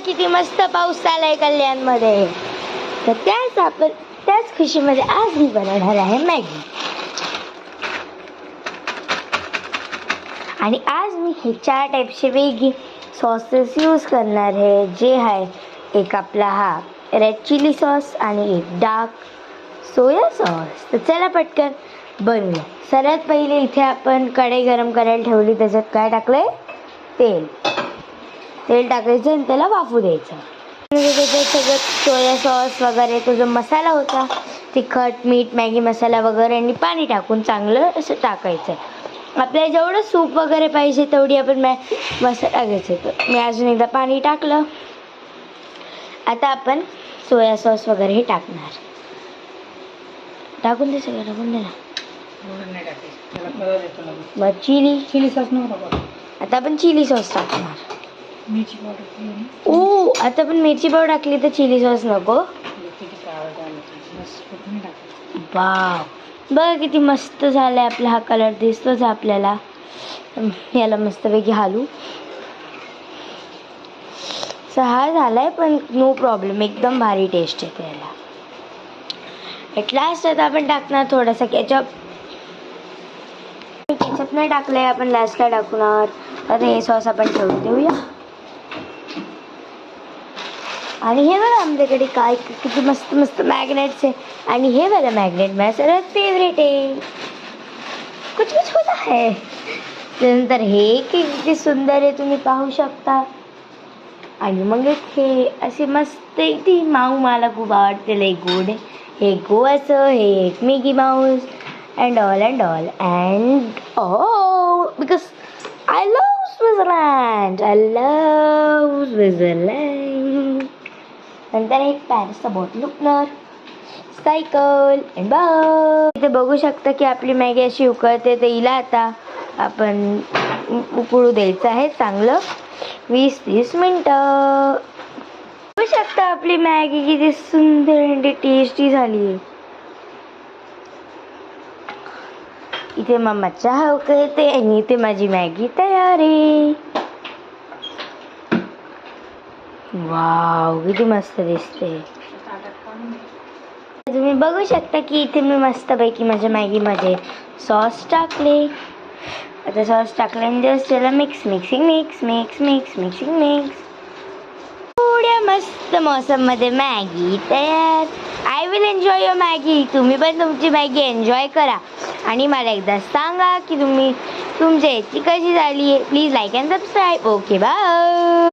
किती मस्त पाऊस आलाय कल्याणमध्ये. तर त्याच खुशीमध्ये आज मी बनवणार आहे मॅगी. आणि आज मी हे 4 टाईपचे वेगळे सॉसेस यूज करणार आहे. जे आहे एक आपला हा रेड चिली सॉस आणि एक डार्क सोया सॉस. तर चला पटकन बनवूया. सर्वात पहिले इथे आपण कढई गरम करायला ठेवली. त्याच्यात काय टाकलंय? तेल टाकायचं आणि त्याला वाफू द्यायचं. त्याच्यात सगळं सोया सॉस वगैरे तो जो मसाला होता, तिखट मीठ मॅगी मसाला वगैरे आणि पाणी टाकून चांगलं असं टाकायचं. आपल्याला जेवढं सूप वगैरे पाहिजे तेवढी आपण मसाला घ्यायचं. तर मी अजून एकदा पाणी टाकलं. आता आपण सोया सॉस वगैरे हे टाकणार. टाकून दे सगळं, टाकून दे ना. मग चिली सॉस नको. आता आपण चिली सॉस टाकणार. ओ आता पण मिरची पावडर टाकली तर चिली सॉस नको. वाव, बघा किती मस्त झालाय आपला हा कलर दिसतोच आपल्याला. याला मस्तपैकी हालू. हा झालाय पण नो प्रॉब्लेम, एकदम भारी टेस्ट येते याला. एट लास्ट आता आपण टाकणार थोडासा केचप. केचप नाही टाकलंय, आपण लास्टला टाकणार. तर हे सॉस आपण ठेवून देऊया. आणि हे बघा आमच्याकडे काय किती मस्त मस्त मॅग्नेट्स आहे. आणि हे बघा मॅग्नेट माझं सर्वात फेवरेट आहे. कुछ कुछ होता है. त्यानंतर हे किती सुंदर आहे तुम्ही पाहू शकता. आणि मग हे असे मस्त ती माऊ मला खूप आवडते. लई गोड. हे गोवाचं, हे एक Mickey Mouse and all because I love Switzerland. नंतर एक पॅरिसचा bottle opener, cycle and ball. इथे बघू शकता की आपली मॅगी अशी उकळते. तर हिला आता आपण उकळू द्यायचं आहे चांगलं 20-30 मिनटं. बघू शकता आपली मॅगी किती सुंदर आणि टेस्टी झाली. इथे मम्मा चहा उकळते आणि इथे माझी मॅगी तयार आहे. वाव, किती मस्त दिसते. तुम्ही बघू शकता की इथे मी मस्तपैकी माझ्या मॅगीमध्ये सॉस टाकले. आता सॉस टाकल्याने जस्ट त्याला मिक्सिंग थोड्या मस्त मोसममध्ये मॅगी तयार. I will enjoy your Maggi. तुम्ही पण तुमची मॅगी एन्जॉय करा आणि मला एकदा सांगा की तुमच्या याची कशी झाली आहे. Please like and subscribe. Okay bye.